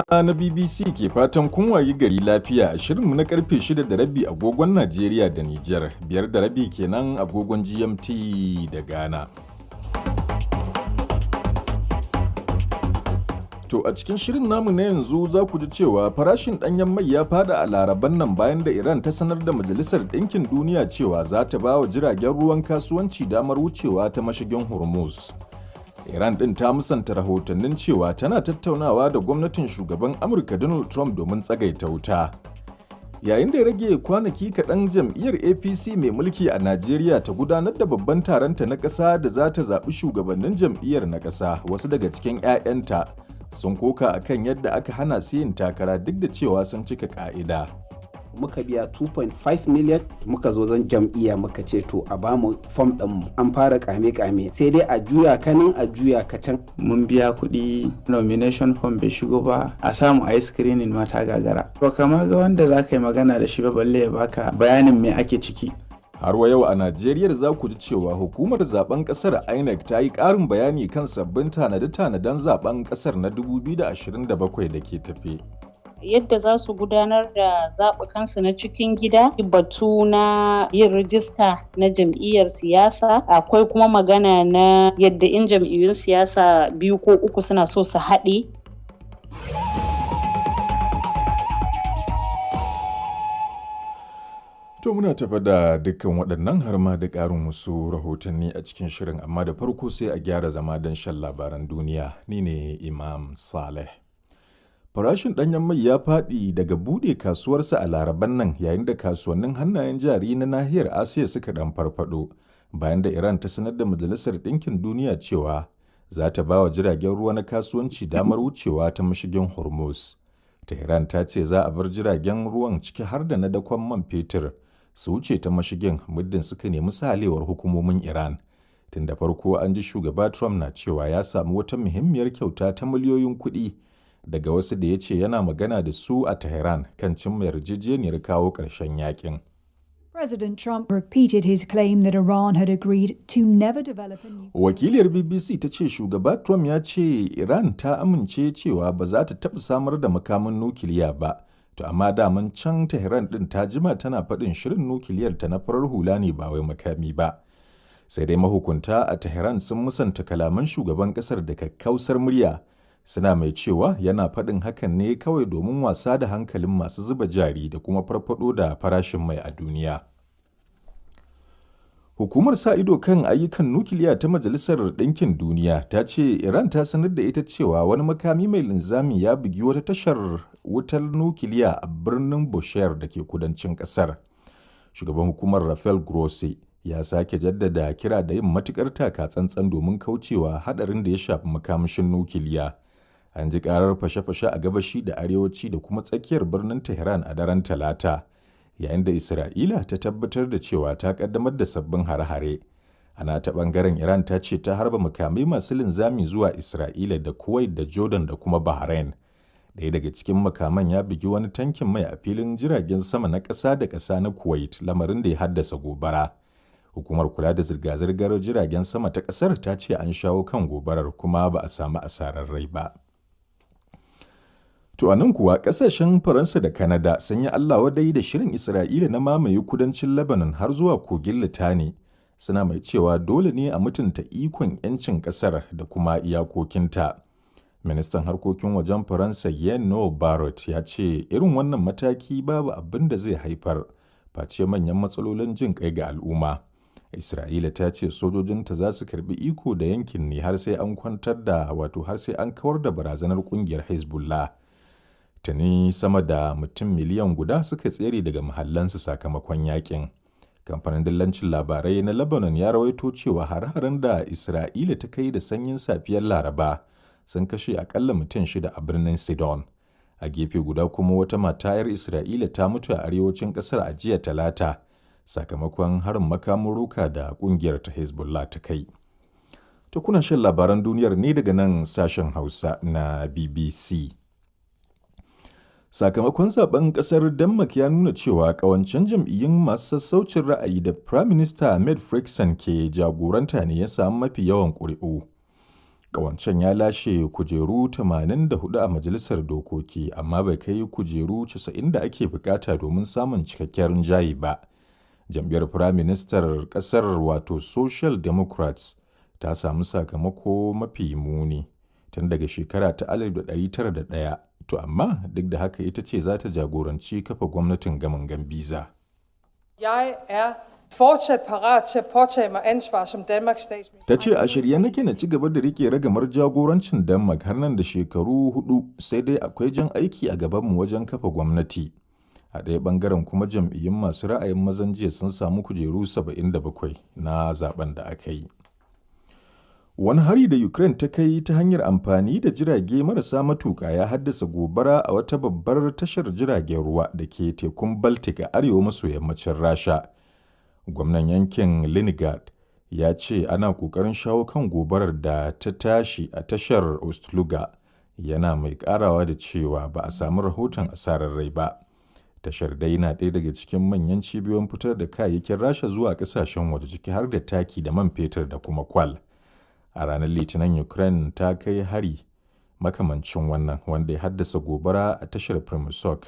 na BBC ke fatan kun wayi gari lafiya a shirinmu na karfe 6:30 agogon Najeriya da Nijar, 5:30 kenan agogon GMT da Ghana. To a cikin shirin namu na yanzu za ku ji cewa farashin ɗanyen mai ya fada a Laraban nan bayan da Iran ta sanar da Majalisar Ɗinkin Duniya cewa za ta ba wa jiragen ruwan kasuwanci damar wucewa ta mashigin Hormuz. Iran ɗin ta musanta rahotannin cewa tana tattaunawa da gwamnatin shugaban Amurka Donald Trump domin tsagaita wuta. Yayin da ya rage kwanaki kaɗan jam'iyyar APC mai mulki a Najeriya ta gudanar da babban taronta na ƙasa da za ta zaɓi shugabannin jam'iyyar na ƙasa, wasu daga cikin 'ya'yanta sun koka akan yadda aka hana su yin takara duk da cewa sun cika ƙa'ida. Muka biya 2.5 million muka zo zan jam'iyya muka ce to a bamu fom ɗin an fara kame-kame sai dai a juya kanin a juya kacan. Mun biya kuɗi nomination form bai shigo ba a samu a yi screening mata gagara. To kama ga wanda za ka yi magana da shi ba balle ya baka bayanin me ake ciki. Har wa yau a Najeriya za ku ji cewa hukumar zaben kasar INEC ta yi ƙarin bayani kan sabbin tanade-tanaden zaben kasar na 2027 da ke tafe. Yadda za su gudanar da zaɓukansu na cikin gida, batu na yin rijista na jam'iyyar siyasa, akwai kuma magana na yadda in jam'iyyun siyasa biyu ko uku suna so su haɗe. To muna tafa da dukkan waɗannan har ma da ƙarin wasu rahotanni a cikin shirin, amma da farko sai a gyara zama don shan labaran duniya. Ni ne Imam Saleh. Farashin ɗanyen mai ya faɗi daga buɗe kasuwarsa a Laraban nan yayin da kasuwannin hannayen jari na nahiyar Asiya suka ɗan farfaɗo bayan da Iran ta sanar da Majalisar Ɗinkin Duniya cewa za ta ba wa jiragen ruwa na kasuwanci damar wucewa ta mashigin Hormuz. Tehran ta ce za a bar jiragen ruwan ciki har da na dakon man fetur su wuce ta mashigin muddin suka nemi sahalewar hukumomin Iran. Tun da farko an ji shugaba Trump na cewa ya samu wata muhimmiyar kyauta ta miliyoyin kuɗi daga wasu da ya ce yana magana da su a Tehran kan cimma yarjejeniyar kawo ƙarshen yakin. President Trump repeated his claim that Iran had agreed to never develop a nuclear. Wakiliyar BBC ta ce shugaba Trump ya ce Iran ta amince cewa ba za ta taɓa samar da makamin nukiliya ba, to amma daman can Tehran ɗin ta jima tana faɗin shirin nukiliyar ta na farar hula ne ba wai makami ba. Sai dai mahukunta a Tehran sun musanta kalaman shugaban ƙasar da kakkausar murya. Suna mai cewa yana faɗin hakan ne kawai domin wasa da hankalin masu zuba jari da kuma farfaɗo da farashin mai a duniya. Hukumar sa ido kan ayyukan nukiliya ta Majalisar Ɗinkin Duniya ta ce Iran ta sanar da ita cewa wani makami mai linzami ya bugi wata tashar wutar nukiliya a birnin Bushehr da ke kudancin ƙasar. Shugaban hukumar Rafael Grossi ya sake jaddada kira da yin matuƙar taka tsantsan domin kaucewa haɗarin da ya shafi makamashin nukiliya. An ji karar fashe-fashe a gabashi da arewaci da kuma tsakiyar birnin Tehran a daren Talata, yayin da Isra'ila ta tabbatar da cewa ta kaddamar da sabbin hare-hare. Ana ta ɓangaren Iran ta ce ta harba makamai masu linzami zuwa Isra'ila da Kuwait da Jordan da kuma Bahrain. Ɗaya daga cikin makaman ya bugi wani tankin mai a filin jiragen sama na ƙasa da ƙasa na Kuwait, lamarin da ya haddasa gobara. Hukumar kula da zirga-zirgar jiragen sama ta ƙasar ta ce an shawo kan gobarar kuma ba a samu asarar rai ba. To a nan kuwa ƙasashen Faransa da Kanada sun yi Allah wadai da shirin Isra'ila na mamaye kudancin Lebanon har zuwa kogin Litani, suna mai cewa dole ne a mutunta ikon 'yancin ƙasar da kuma iyakokinta. Ministan harkokin wajen Faransa Yeno Barrot ya ce irin wannan mataki babu abin da zai haifar face manyan matsalolin jin kai ga al'umma. Isra'ila ta ce sojojinta za su karbi iko da yankin ne har sai an kawar da barazanar kungiyar Hezbollah. Tuni sama da mutum miliyan guda suka tsere daga mahallansu sakamakon yakin. Kamfanin dillancin labarai na Lebanon ya rawaito cewa har-haren da Isra'ila ta kai da sanyin safiyar Laraba sun kashe akalla mutum 6 a birnin Sidon. A gefe guda kuma wata mata 'yar Isra'ila ta mutu a arewacin ƙasar a jiya Talata sakamakon harin makamin roka da ƙungiyar ta Hezbollah ta kai. Ta kuna shan labaran duniyar ne daga nan sashen Hausa na BBC. Sakamakon zaben kasar Denmark ya nuna cewa kawancen jam'iyyun masu sassaucin ra'ayi da Prime Minister Mette Frederiksen ke jagoranta ne ya samu mafi yawan ƙuri'u. Ƙawancen ya lashe kujeru 84 a majalisar dokoki, amma bai kai kujeru 90 da ake bukata domin samun cikakken rinjaye ba. Jam'iyyar Firaministar ƙasar wato Social Democrats ta samu sakamako mafi muni tun daga shekara ta 1901, to amma duk da haka ita ce za ta jagoranci kafa gwamnatin gaman gambiza. Jeg er fortsat parat til at påtage mig ansvar som Danmarks statsminister. Ta ce a shirye nake na ci gaba da rike ragamar jagorancin Denmark har nan da shekaru 4, sai dai akwai jan aiki a gabanmu wajen kafa gwamnati. A ɗaya ɓangaren kuma jam'iyyun masu ra'ayin mazan jiya sun samu kujeru 77 na zaben da aka yi. Wani hari da Ukraine ta kai ta hanyar amfani da jirage marasa matuƙa ya haddasa gobara a wata babbar tashar jiragen ruwa da ke tekun Baltic a arewa maso yammacin Rasha. Gwamnan yankin Leningrad ya ce ana ƙoƙarin shawo kan gobarar da ta tashi a tashar Ust-Luga, yana mai ƙarawa da cewa ba a samu rahoton asarar rai ba. Tashar dai na ɗaya daga cikin manyan cibiyoyin fitar da kayayyakin Rasha zuwa ƙasashen waje, ciki har da taki da man fetur da kuma kwal. A ranar Litinin Ukraine ta kai hari makamancin wannan wanda ya haddasa gobara a tashar Primusok,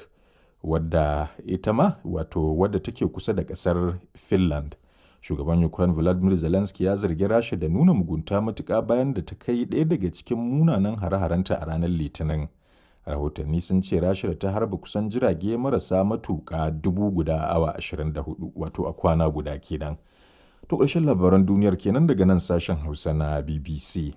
wadda ita ma wadda take kusa da ƙasar Finland. Shugaban Ukraine Volodymyr Zelensky ya zargi Rasha da nuna mugunta matuƙa bayan da ta kai ɗaya daga cikin munanan hare-harenta a ranar Litinin. Rahotanni sun ce Rasha ta harba kusan jirage marasa matuƙa 1,000 a awa 24, wato a kwana guda kenan. To ƙarshen labaran duniyar kenan daga nan sashen Hausa na BBC.